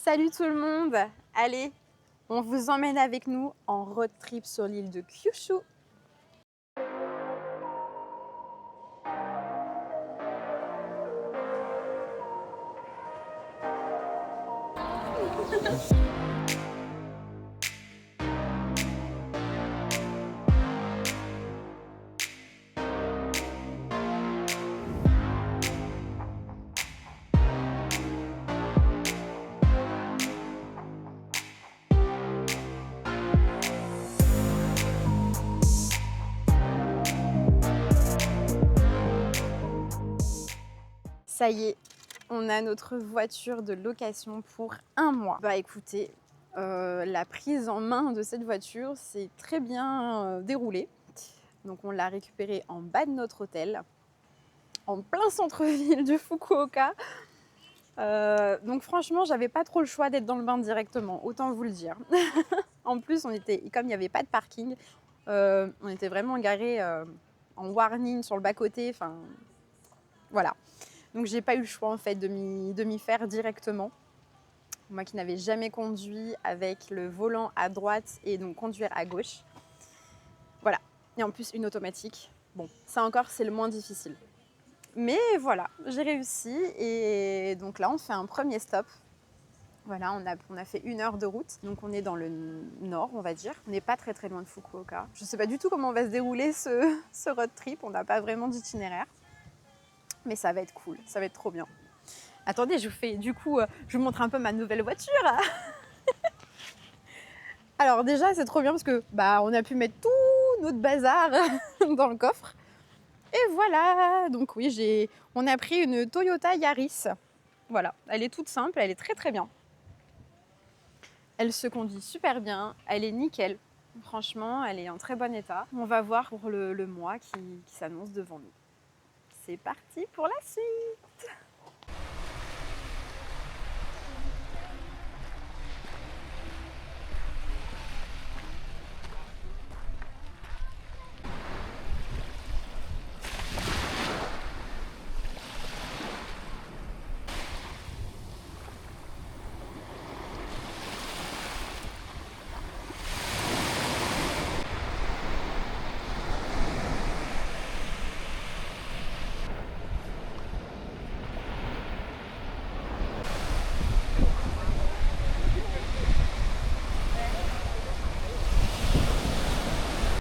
Salut tout le monde! Allez, on vous emmène avec nous en road trip sur l'île de Kyushu. Ça y est, on a notre voiture de location pour 1 mois. Bah écoutez, la prise en main de cette voiture s'est très bien déroulée. Donc on l'a récupérée en bas de notre hôtel, en plein centre-ville de Fukuoka. Donc franchement, j'avais pas trop le choix d'être dans le bain directement, autant vous le dire. En plus, comme il n'y avait pas de parking, on était vraiment garés en warning sur le bas-côté. Enfin, voilà. Donc j'ai pas eu le choix en fait de m'y faire directement. Moi qui n'avais jamais conduit avec le volant à droite et donc conduire à gauche. Voilà. Et en plus une automatique. Bon, ça encore c'est le moins difficile. Mais voilà, j'ai réussi et donc là on fait un premier stop. Voilà, on a fait 1 heure de route, donc on est dans le nord, on va dire. On n'est pas très loin de Fukuoka. Je ne sais pas du tout comment va se dérouler ce road trip, on n'a pas vraiment d'itinéraire. Mais ça va être cool, ça va être trop bien. Attendez, je vous montre un peu ma nouvelle voiture. Alors déjà, c'est trop bien parce que on a pu mettre tout notre bazar dans le coffre. Et voilà, donc oui, on a pris une Toyota Yaris. Voilà, elle est toute simple, elle est très bien. Elle se conduit super bien, elle est nickel. Franchement, elle est en très bon état. On va voir pour le mois qui s'annonce devant nous. C'est parti pour la suite!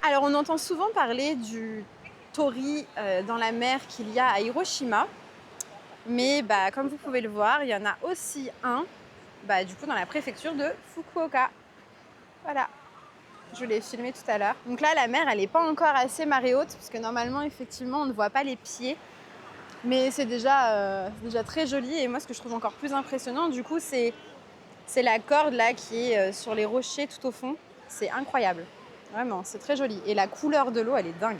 Alors on entend souvent parler du tori dans la mer qu'il y a à Hiroshima, mais comme vous pouvez le voir, il y en a aussi un du coup dans la préfecture de Fukuoka. Voilà, je l'ai filmé tout à l'heure. Donc là la mer elle n'est pas encore assez marée haute, parce que normalement effectivement on ne voit pas les pieds, mais c'est déjà très joli. Et moi ce que je trouve encore plus impressionnant du coup c'est la corde là qui est sur les rochers tout au fond. C'est incroyable. Vraiment, c'est très joli. Et la couleur de l'eau, elle est dingue.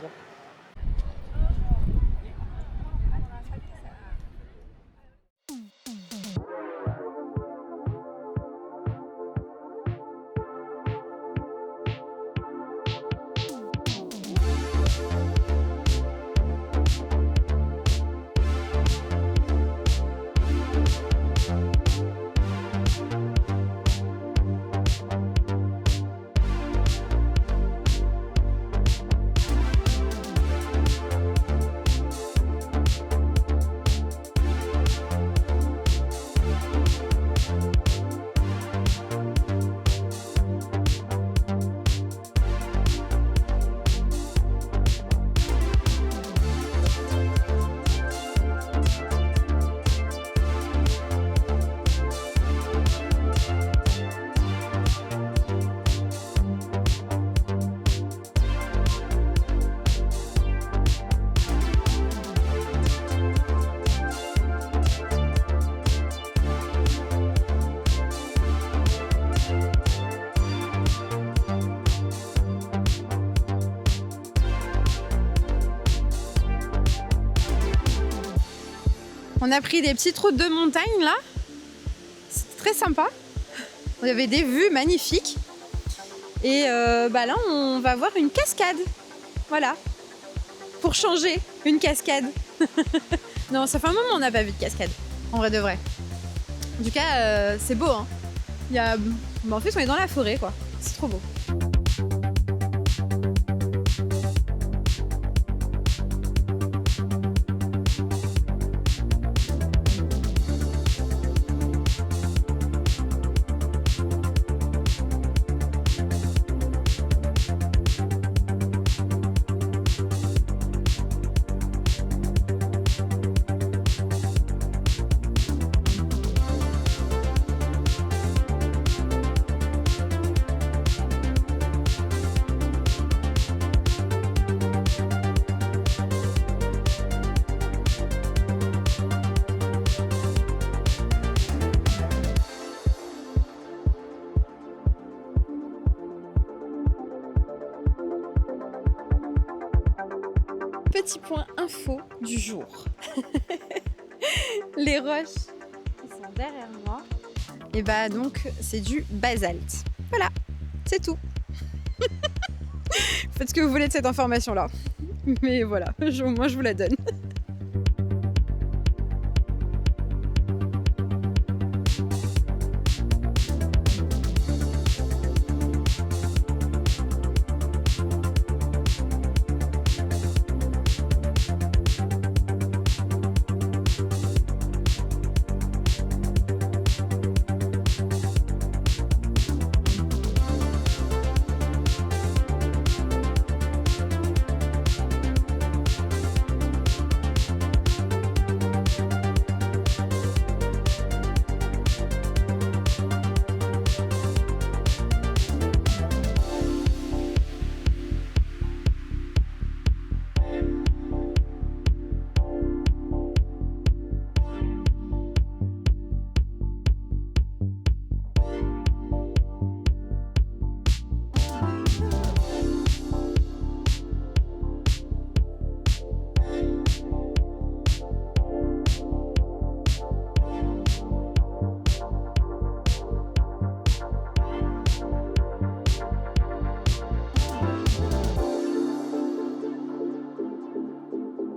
On a pris des petites routes de montagne là, c'est très sympa. On avait des vues magnifiques. Et là on va voir une cascade. Voilà. Pour changer, une cascade. Non, ça fait un moment qu'on n'a pas vu de cascade, en vrai de vrai. En tout cas, c'est beau, hein. Il y a... en fait, on est dans la forêt, quoi. C'est trop beau. Petit point info du jour. Les roches qui sont derrière moi, et bah donc c'est du basalte. Voilà, c'est tout. Faites ce que vous voulez de cette information-là. Mais voilà, moi je vous la donne.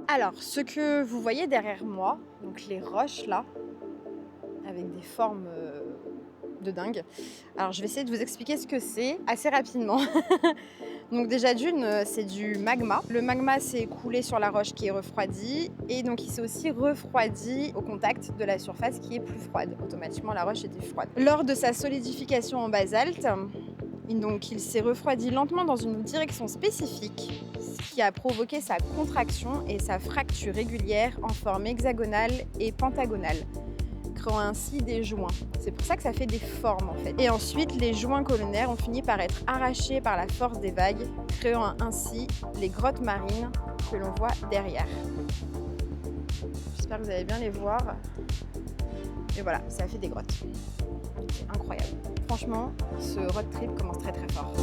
Alors, ce que vous voyez derrière moi, donc les roches là, avec des formes de dingue. Alors, je vais essayer de vous expliquer ce que c'est assez rapidement. Donc déjà d'une, c'est du magma. Le magma s'est coulé sur la roche qui est refroidie et donc il s'est aussi refroidi au contact de la surface qui est plus froide. Automatiquement, la roche était froide. Lors de sa solidification en basalte, donc il s'est refroidi lentement dans une direction spécifique, ce qui a provoqué sa contraction et sa fracture régulière en forme hexagonale et pentagonale, créant ainsi des joints. C'est pour ça que ça fait des formes en fait. Et ensuite, les joints colonnaires ont fini par être arrachés par la force des vagues, créant ainsi les grottes marines que l'on voit derrière. J'espère que vous allez bien les voir. Et voilà, ça fait des grottes. C'est incroyable. Franchement, ce road trip commence très très fort.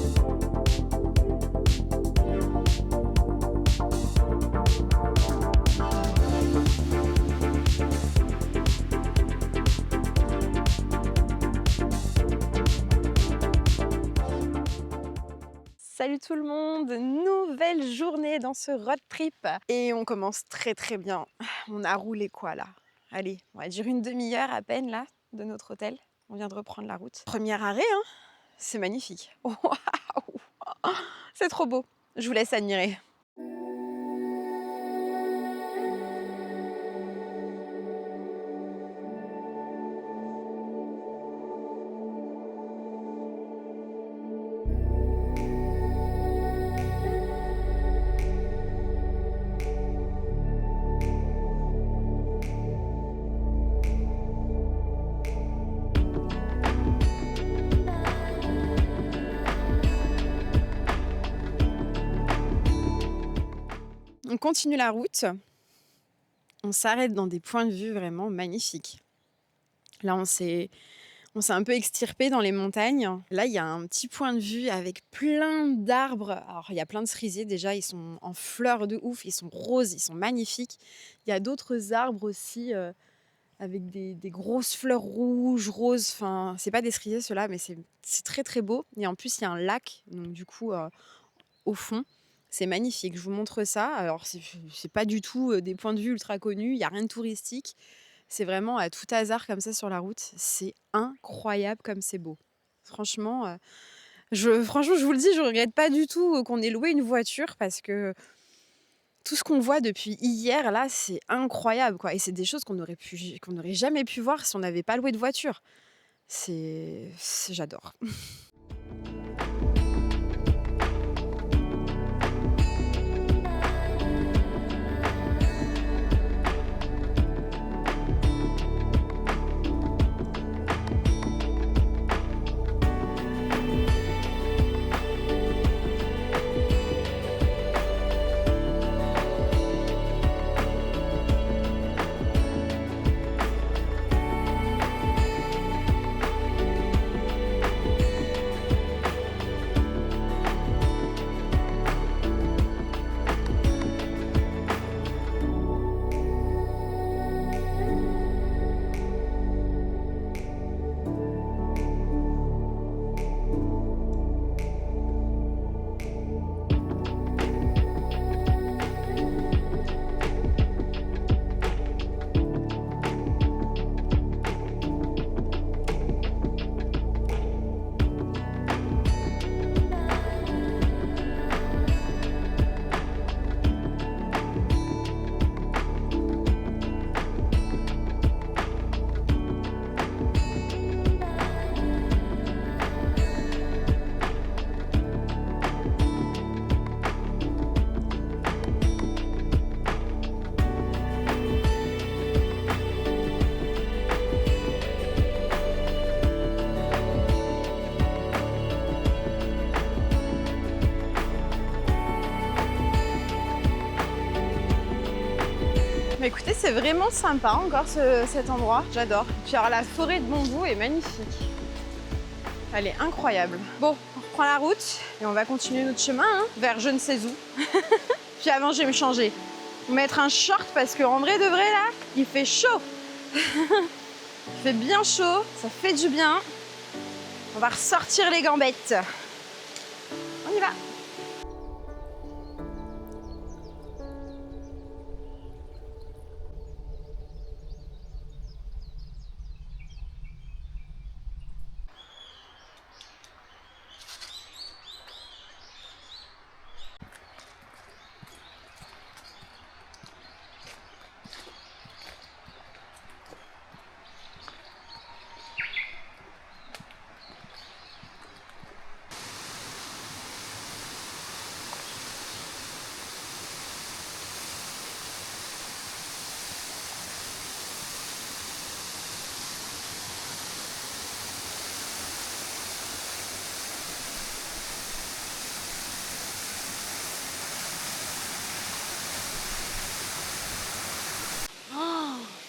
Salut tout le monde, nouvelle journée dans ce road trip et on commence très très bien. On a roulé quoi là? Allez, on va dire une demi-heure à peine là de notre hôtel. On vient de reprendre la route. Premier arrêt, hein, c'est magnifique. Waouh, c'est trop beau. Je vous laisse admirer. On continue la route. On s'arrête dans des points de vue vraiment magnifiques. Là, on s'est un peu extirpé dans les montagnes. Là, il y a un petit point de vue avec plein d'arbres. Alors, il y a plein de cerisiers déjà, ils sont en fleurs de ouf, ils sont roses, ils sont magnifiques. Il y a d'autres arbres aussi avec des grosses fleurs rouges, roses. Enfin, c'est pas des cerisiers ceux-là, mais c'est très très beau. Et en plus, il y a un lac, donc du coup, au fond. C'est magnifique, je vous montre ça. Alors, c'est pas du tout des points de vue ultra connus, il n'y a rien de touristique. C'est vraiment à tout hasard comme ça sur la route. C'est incroyable comme c'est beau. Franchement, franchement, je vous le dis, je regrette pas du tout, qu'on ait loué une voiture parce que tout ce qu'on voit depuis hier là, c'est incroyable quoi et c'est des choses qu'on n'aurait jamais pu voir si on n'avait pas loué de voiture. J'adore. Bah écoutez, c'est vraiment sympa encore cet endroit, j'adore. Puis alors la forêt de bambous est magnifique. Elle est incroyable. Bon, on reprend la route et on va continuer notre chemin vers je ne sais où. Puis avant, je vais me changer. Mettre un short parce qu'en vrai de vrai là, il fait chaud. Il fait bien chaud, ça fait du bien. On va ressortir les gambettes. On y va.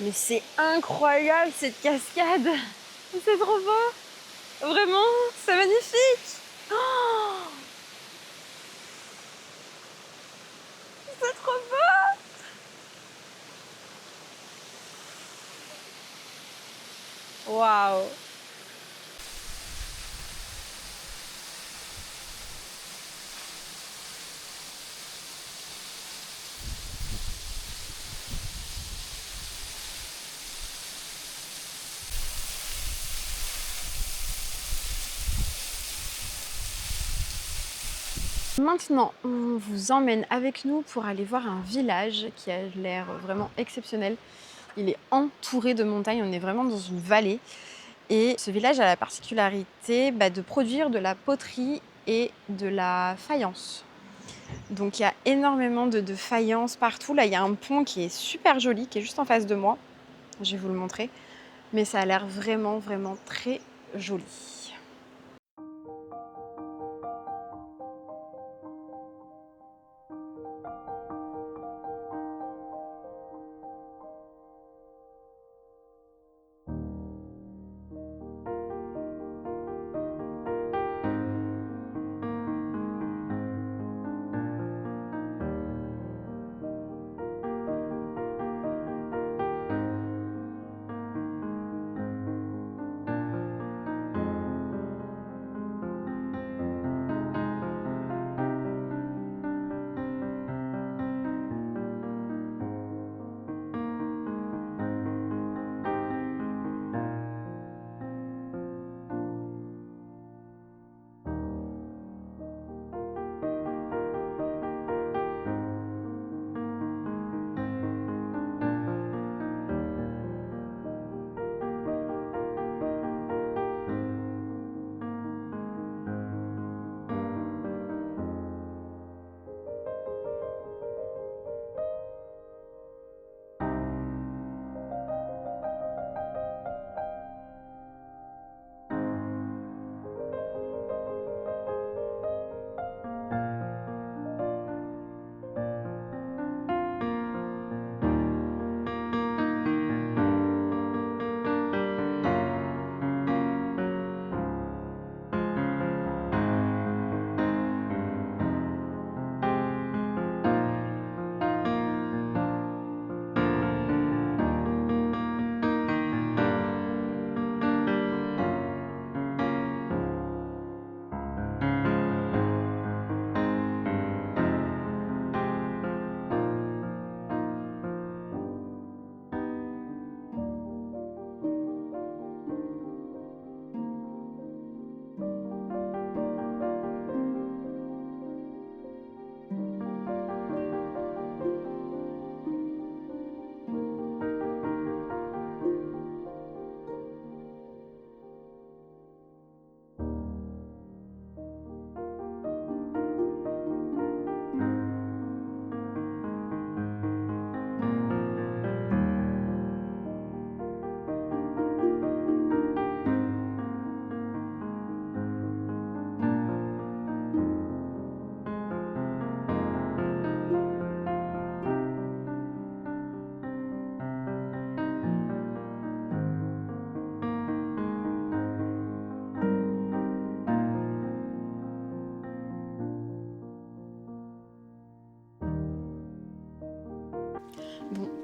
Mais c'est incroyable cette cascade. C'est trop beau. Vraiment, c'est magnifique. Oh, c'est trop beau. Waouh. Maintenant, on vous emmène avec nous pour aller voir un village qui a l'air vraiment exceptionnel. Il est entouré de montagnes, on est vraiment dans une vallée. Et ce village a la particularité de produire de la poterie et de la faïence. Donc il y a énormément de faïence partout. Là, il y a un pont qui est super joli, qui est juste en face de moi. Je vais vous le montrer. Mais ça a l'air vraiment, vraiment très joli.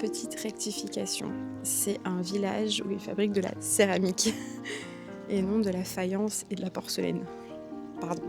petite rectification. C'est un village où ils fabriquent de la céramique et non de la faïence et de la porcelaine. Pardon.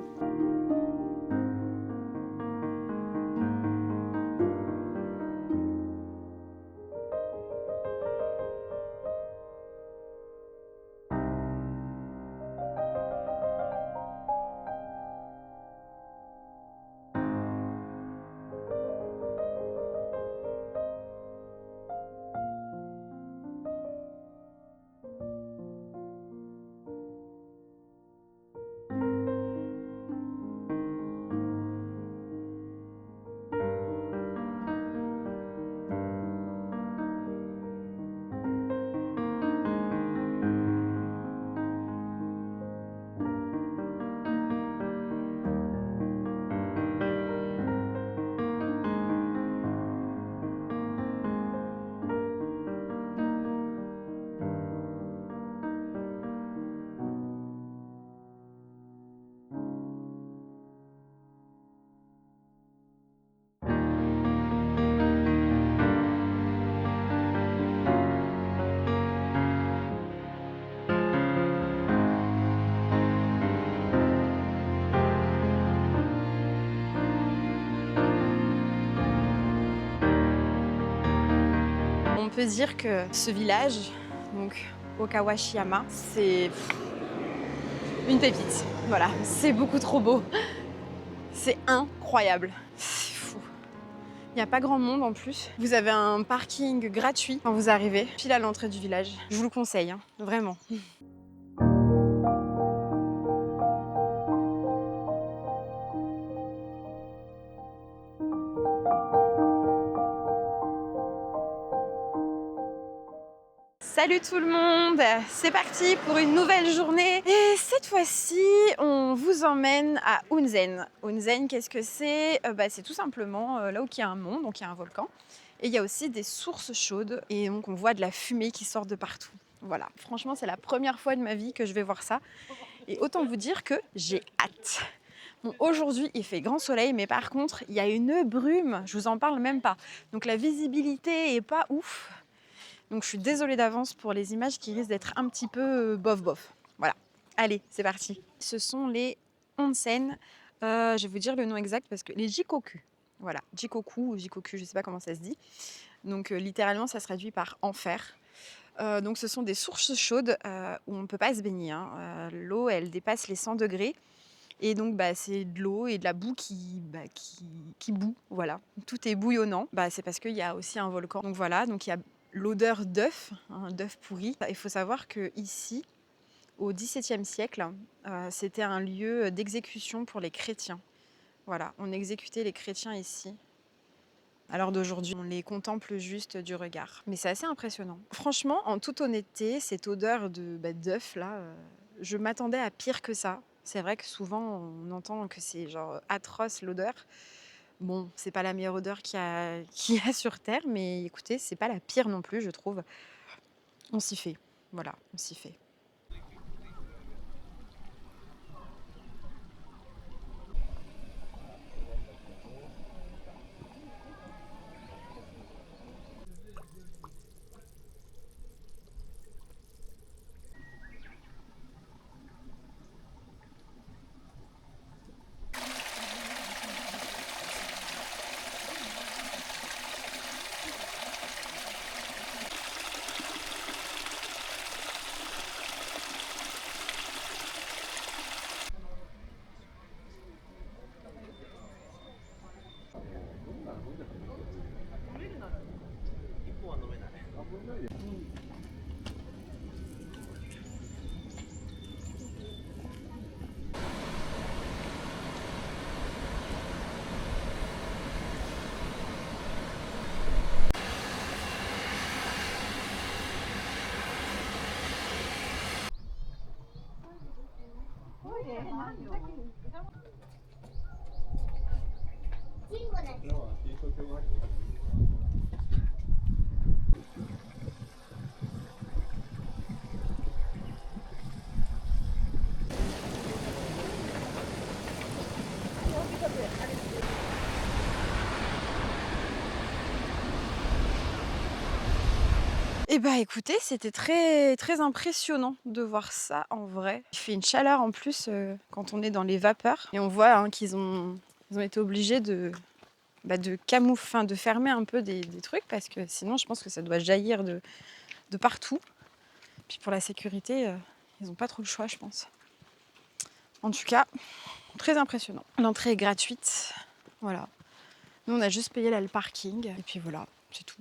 On peut dire que ce village, donc Okawashiyama, c'est une pépite. Voilà, c'est beaucoup trop beau. C'est incroyable. C'est fou. Il n'y a pas grand monde en plus. Vous avez un parking gratuit quand vous arrivez, pile à l'entrée du village. Je vous le conseille, hein, vraiment. Salut tout le monde, c'est parti pour une nouvelle journée et cette fois-ci on vous emmène à Unzen. Unzen, qu'est-ce que c'est? C'est tout simplement là où il y a un mont, donc il y a un volcan et il y a aussi des sources chaudes et donc on voit de la fumée qui sort de partout. Voilà, franchement c'est la première fois de ma vie que je vais voir ça et autant vous dire que j'ai hâte. Bon, aujourd'hui il fait grand soleil mais par contre il y a une brume, je vous en parle même pas, donc la visibilité est pas ouf. Donc je suis désolée d'avance pour les images qui risquent d'être un petit peu bof. Voilà, allez, c'est parti. Ce sont les onsen, je vais vous dire le nom exact parce que les jikoku. Voilà, jikoku ou jikoku, je ne sais pas comment ça se dit. Donc littéralement, ça se traduit par enfer. Donc ce sont des sources chaudes où on ne peut pas se baigner. Hein. L'eau, elle dépasse les 100 degrés. Et donc c'est de l'eau et de la boue qui bout. Voilà, tout est bouillonnant. C'est parce qu'il y a aussi un volcan. Donc voilà, donc il y a l'odeur d'œuf, un d'œuf pourri. Il faut savoir qu'ici, au XVIIe siècle, c'était un lieu d'exécution pour les chrétiens. Voilà, on exécutait les chrétiens ici. À l'heure d'aujourd'hui, on les contemple juste du regard. Mais c'est assez impressionnant. Franchement, en toute honnêteté, cette odeur d'œuf là, je m'attendais à pire que ça. C'est vrai que souvent, on entend que c'est genre atroce l'odeur. Bon, c'est pas la meilleure odeur qu'il y a sur Terre, mais écoutez, c'est pas la pire non plus, je trouve. On s'y fait. Voilà, on s'y fait. Et bah écoutez, c'était très, très impressionnant de voir ça en vrai. Il fait une chaleur en plus quand on est dans les vapeurs. Et on voit hein, ils ont été obligés de fermer un peu des trucs parce que sinon je pense que ça doit jaillir de partout. Puis pour la sécurité, ils n'ont pas trop le choix je pense. En tout cas, très impressionnant. L'entrée est gratuite. Voilà. Nous on a juste payé là le parking. Et puis voilà, c'est tout.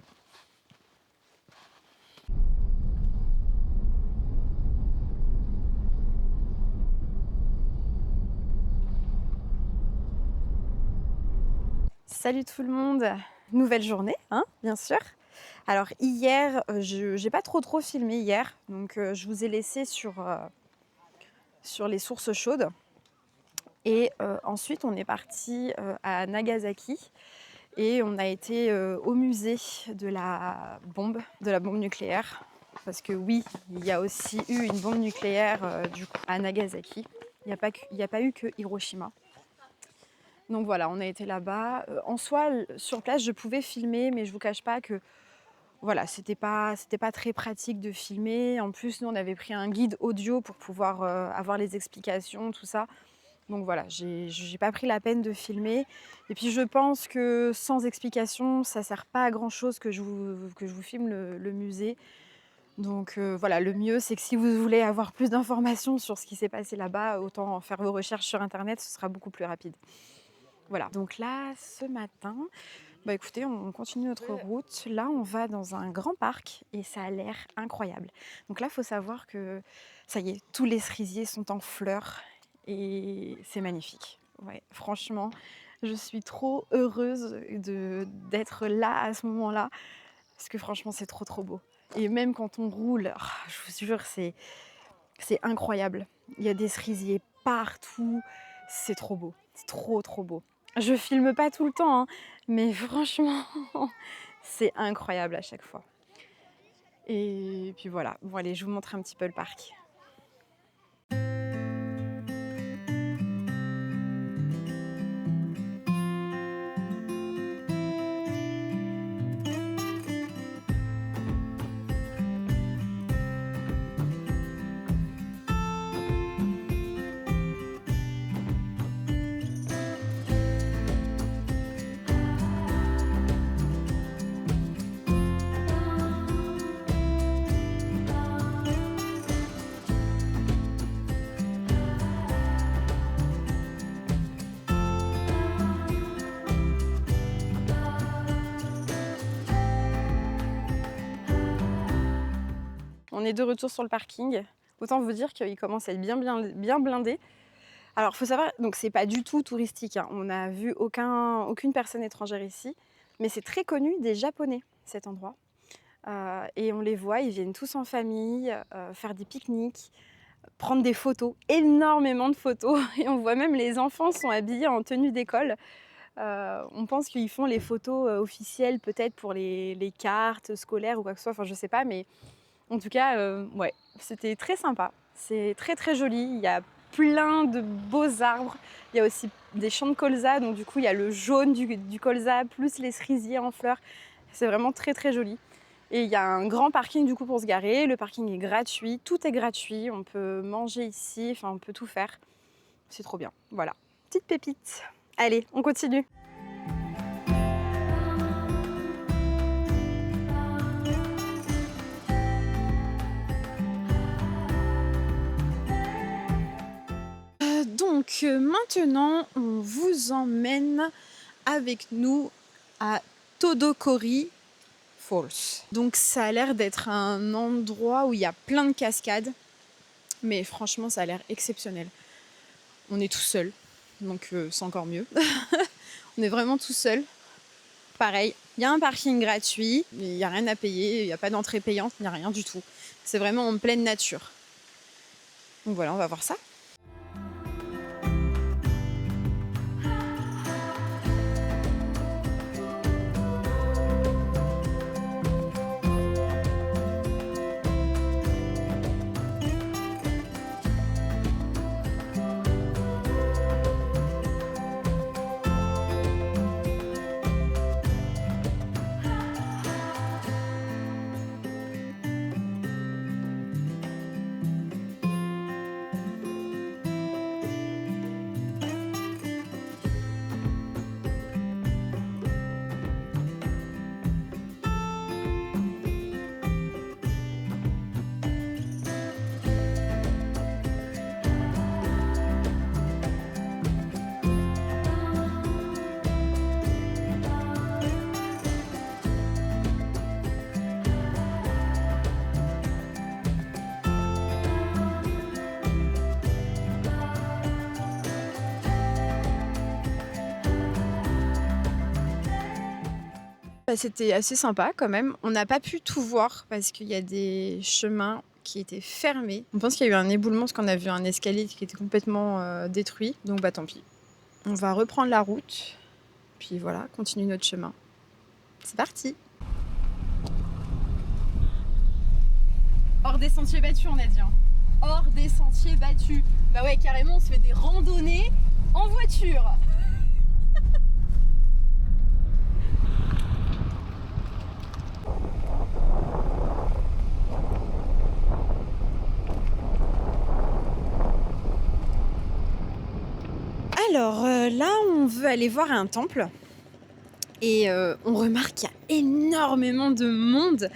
Salut tout le monde, nouvelle journée, hein, bien sûr. Alors hier, je n'ai pas trop filmé hier, donc je vous ai laissé sur les sources chaudes. Et ensuite, on est parti à Nagasaki et on a été au musée de la bombe nucléaire. Parce que oui, il y a aussi eu une bombe nucléaire du coup, à Nagasaki. Il n'y a pas eu que Hiroshima. Donc voilà, on a été là-bas. En soi, sur place, je pouvais filmer, mais je vous cache pas que voilà, c'était pas très pratique de filmer. En plus, nous, on avait pris un guide audio pour pouvoir avoir les explications, tout ça. Donc voilà, j'ai pas pris la peine de filmer. Et puis je pense que sans explication, ça sert pas à grand-chose que je vous filme le musée. Donc voilà, le mieux, c'est que si vous voulez avoir plus d'informations sur ce qui s'est passé là-bas, autant faire vos recherches sur Internet, ce sera beaucoup plus rapide. Voilà, donc là, ce matin, bah écoutez, on continue notre route. Là, on va dans un grand parc et ça a l'air incroyable. Donc là, il faut savoir que, ça y est, tous les cerisiers sont en fleurs et c'est magnifique. Ouais, franchement, je suis trop heureuse d'être là à ce moment-là parce que franchement, c'est trop beau. Et même quand on roule, je vous jure, c'est incroyable. Il y a des cerisiers partout, c'est trop beau, c'est trop beau. Je filme pas tout le temps, hein, mais franchement, c'est incroyable à chaque fois. Et puis voilà, bon allez, je vous montre un petit peu le parc. On est de retour sur le parking. Autant vous dire qu'il commence à être bien blindé. Alors, il faut savoir, donc c'est pas du tout touristique, hein. On n'a vu aucune personne étrangère ici, mais c'est très connu des Japonais, cet endroit. Et on les voit, ils viennent tous en famille, faire des pique-niques, prendre des photos, énormément de photos. Et on voit même les enfants sont habillés en tenue d'école. On pense qu'ils font les photos officielles peut-être pour les cartes scolaires ou quoi que ce soit, enfin je sais pas, mais en tout cas, ouais, c'était très sympa. C'est très joli, il y a plein de beaux arbres. Il y a aussi des champs de colza, donc du coup il y a le jaune du colza plus les cerisiers en fleurs. C'est vraiment très joli. Et il y a un grand parking du coup pour se garer. Le parking est gratuit, tout est gratuit. On peut manger ici, enfin on peut tout faire. C'est trop bien. Voilà, petite pépite. Allez, on continue. Donc maintenant, on vous emmène avec nous à Todokori Falls. Donc ça a l'air d'être un endroit où il y a plein de cascades, mais franchement ça a l'air exceptionnel. On est tout seul, donc c'est encore mieux. On est vraiment tout seul. Pareil, il y a un parking gratuit, il n'y a rien à payer, il n'y a pas d'entrée payante, il n'y a rien du tout. C'est vraiment en pleine nature. Donc voilà, on va voir ça. Bah, c'était assez sympa quand même. On n'a pas pu tout voir parce qu'il y a des chemins qui étaient fermés. On pense qu'il y a eu un éboulement parce qu'on a vu un escalier qui était complètement détruit. Donc bah tant pis. On va reprendre la route. Puis voilà, continuer notre chemin. C'est parti. Hors des sentiers battus, on a dit. Hein. Hors des sentiers battus. Bah ouais, carrément, on se fait des randonnées en voiture. Alors là, on veut aller voir un temple. Et on remarque qu'il y a énormément de monde.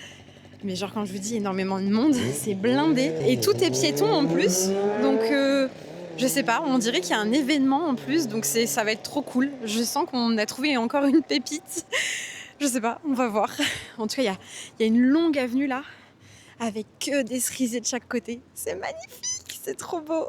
Mais genre quand je vous dis énormément de monde, c'est blindé. Et tout est piéton en plus. Donc je sais pas, on dirait qu'il y a un événement en plus. Donc ça va être trop cool. Je sens qu'on a trouvé encore une pépite. Je sais pas, on va voir. En tout cas, il y a une longue avenue là. Avec que des cerisiers de chaque côté. C'est magnifique, c'est trop beau.